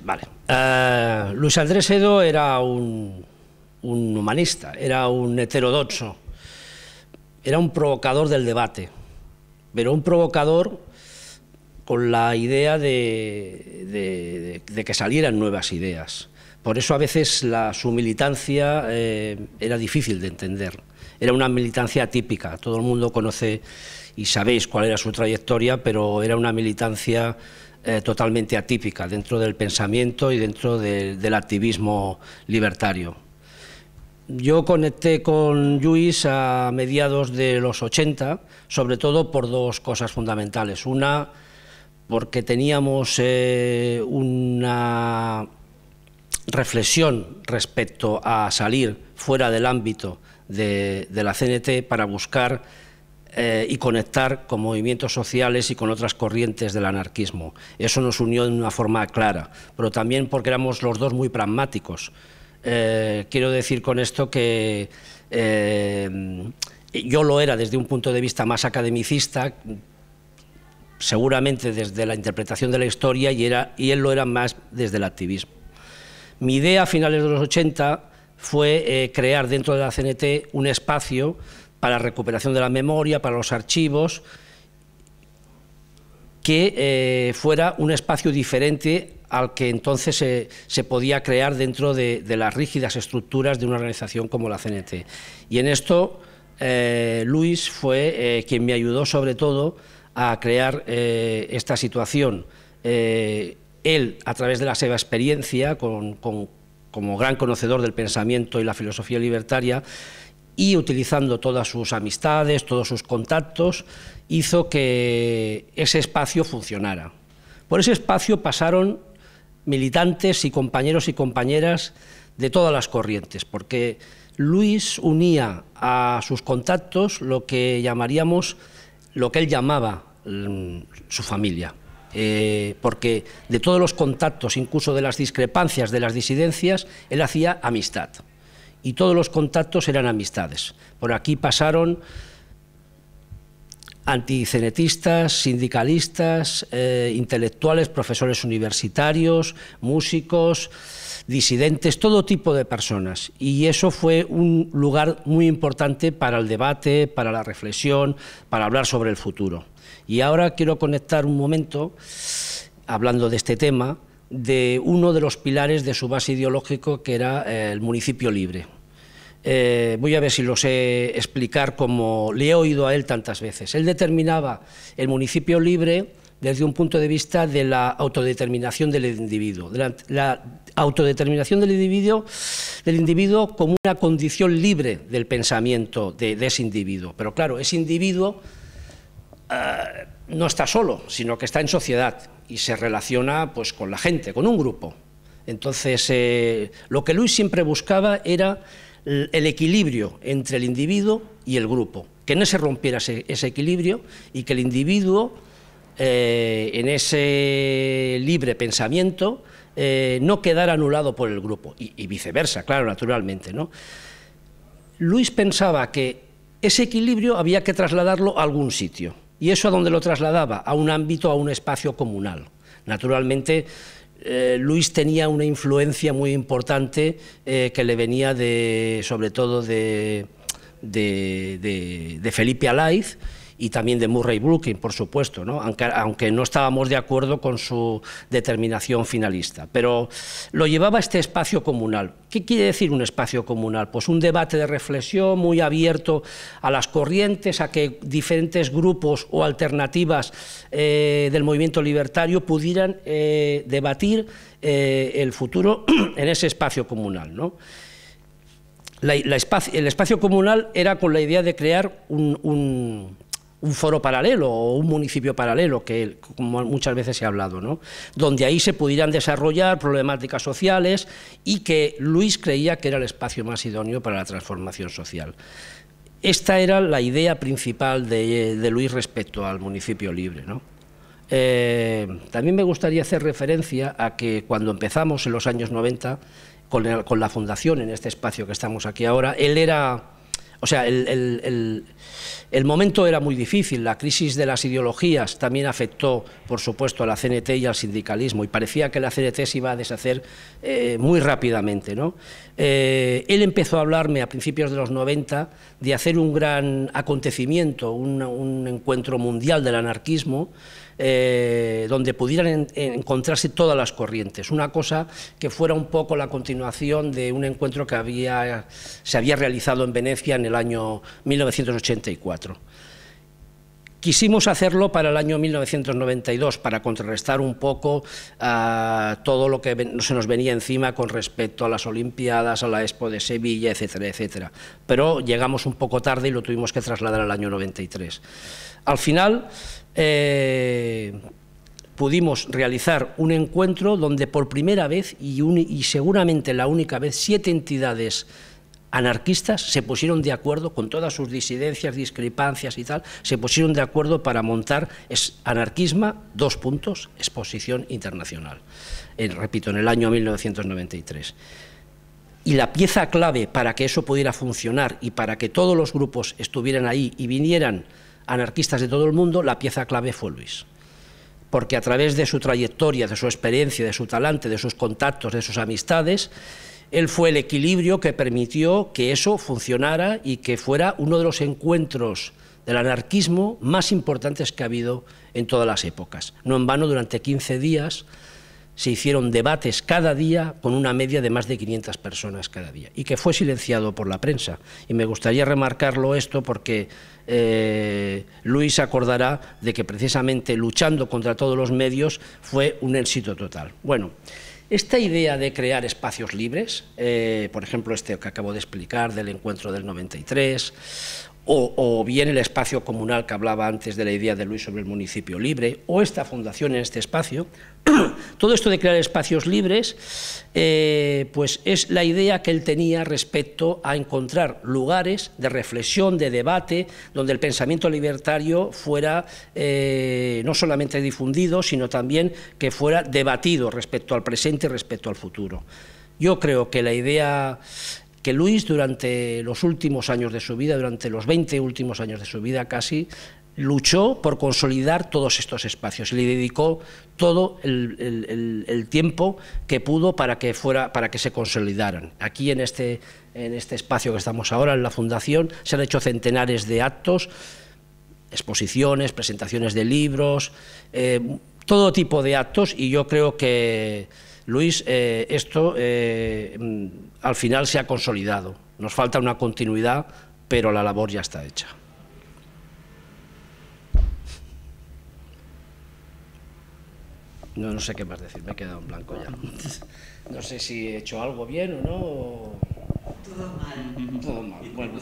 Vale. Luis Andrés Edo era un humanista, era un heterodoxo, era un provocador del debate, pero un provocador con la idea de que salieran nuevas ideas. Por eso a veces su militancia era difícil de entender. Era una militancia atípica, todo el mundo conoce y sabéis cuál era su trayectoria, pero era una militancia totalmente atípica dentro del pensamiento y dentro del activismo libertario. Yo conecté con Lluís a mediados de los 80, sobre todo por dos cosas fundamentales. Una, porque teníamos una reflexión respecto a salir fuera del ámbito de la CNT para buscar y conectar con movimientos sociales y con otras corrientes del anarquismo. Eso nos unió de una forma clara, pero también porque éramos los dos muy pragmáticos. Quiero decir con esto que yo lo era desde un punto de vista más academicista, seguramente desde la interpretación de la historia, y él lo era más desde el activismo. Mi idea a finales de los 80 fue crear dentro de la CNT un espacio para la recuperación de la memoria, para los archivos, que fuera un espacio diferente al que entonces se podía crear dentro de las rígidas estructuras de una organización como la CNT. Y en esto Luis fue quien me ayudó sobre todo a crear esta situación. Él, a través de la seva experiencia, como gran conocedor del pensamiento y la filosofía libertaria, y utilizando todas sus amistades, todos sus contactos, hizo que ese espacio funcionara. Por ese espacio pasaron militantes y compañeros y compañeras de todas las corrientes, porque Luis unía a sus contactos lo que él llamaba su familia. Porque de todos los contactos, incluso de las discrepancias, de las disidencias, él hacía amistad. Y todos los contactos eran amistades. Por aquí pasaron anticenetistas, sindicalistas, intelectuales, profesores universitarios, músicos, disidentes, todo tipo de personas. Y eso fue un lugar muy importante para el debate, para la reflexión, para hablar sobre el futuro. Y ahora quiero conectar un momento, hablando de este tema, de uno de los pilares de su base ideológico, que era el municipio libre. Voy a ver si lo sé explicar como le he oído a él tantas veces. Él determinaba el municipio libre desde un punto de vista de la autodeterminación del individuo, la autodeterminación del individuo como una condición libre del pensamiento de ese individuo. Pero claro, ese individuo no está solo, sino que está en sociedad y se relaciona pues con la gente, con un grupo. Entonces, lo que Luis siempre buscaba era el equilibrio entre el individuo y el grupo, que no se rompiera ese equilibrio y que el individuo, en ese libre pensamiento, no quedara anulado por el grupo, y viceversa, claro, naturalmente, ¿no? Luis pensaba que ese equilibrio había que trasladarlo a algún sitio. ¿Y eso a dónde lo trasladaba? A un ámbito, a un espacio comunal. Naturalmente, Luis tenía una influencia muy importante que le venía sobre todo de Felipe Alaiz y también de Murray Bookchin, por supuesto, ¿no? Aunque no estábamos de acuerdo con su determinación finalista, pero lo llevaba a este espacio comunal. ¿Qué quiere decir un espacio comunal? Pues un debate de reflexión muy abierto a las corrientes, a que diferentes grupos o alternativas del movimiento libertario pudieran debatir el futuro en ese espacio comunal, ¿no? El espacio comunal era con la idea de crear un foro paralelo o un municipio paralelo, que como muchas veces se ha hablado, ¿no? Donde ahí se pudieran desarrollar problemáticas sociales y que Luis creía que era el espacio más idóneo para la transformación social. Esta era la idea principal de Luis respecto al municipio libre, ¿no? También me gustaría hacer referencia a que cuando empezamos en los años 90 con la fundación, en este espacio que estamos aquí ahora, él era O sea, el momento era muy difícil, la crisis de las ideologías también afectó, por supuesto, a la CNT y al sindicalismo, y parecía que la CNT se iba a deshacer muy rápidamente, ¿no? Él empezó a hablarme a principios de los 90 de hacer un gran acontecimiento, un encuentro mundial del anarquismo, donde pudieran encontrarse todas las corrientes, una cosa que fuera un poco la continuación de un encuentro que se había realizado en Venecia en el año 1984. Quisimos hacerlo para el año 1992, para contrarrestar un poco todo lo que se nos venía encima con respecto a las Olimpiadas, a la Expo de Sevilla, etcétera, etcétera. Pero llegamos un poco tarde y lo tuvimos que trasladar al año 93. Al final pudimos realizar un encuentro donde por primera vez, y seguramente la única vez, 7 entidades anarquistas se pusieron de acuerdo, con todas sus disidencias, discrepancias y tal, se pusieron de acuerdo para montar Anarquisma, exposición internacional, repito, en el año 1993. Y la pieza clave para que eso pudiera funcionar y para que todos los grupos estuvieran ahí y vinieran anarquistas de todo el mundo, la pieza clave fue Luis. Porque a través de su trayectoria, de su experiencia, de su talante, de sus contactos, de sus amistades, él fue el equilibrio que permitió que eso funcionara y que fuera uno de los encuentros del anarquismo más importantes que ha habido en todas las épocas. No en vano, durante 15 días se hicieron debates cada día con una media de más de 500 personas cada día, y que fue silenciado por la prensa. Y me gustaría remarcarlo esto porque Luis se acordará de que precisamente luchando contra todos los medios fue un éxito total. Bueno, esta idea de crear espacios libres, por ejemplo este que acabo de explicar del encuentro del 93, o bien el espacio comunal que hablaba antes de la idea de Luis sobre el municipio libre, o esta fundación en este espacio, todo esto de crear espacios libres, pues es la idea que él tenía respecto a encontrar lugares de reflexión, de debate, donde el pensamiento libertario fuera no solamente difundido, sino también que fuera debatido respecto al presente y respecto al futuro. Yo creo que la idea que Luis, durante los últimos años de su vida, durante los 20 últimos años de su vida casi, luchó por consolidar todos estos espacios y le dedicó todo el tiempo que pudo para que se consolidaran. Aquí en este espacio que estamos ahora, en la Fundación, se han hecho centenares de actos, exposiciones, presentaciones de libros, todo tipo de actos, y yo creo que Luis, esto al final se ha consolidado. Nos falta una continuidad, pero la labor ya está hecha. No sé qué más decir, me he quedado en blanco ya. No sé si he hecho algo bien o no. Todo mal. Todo mal, bueno.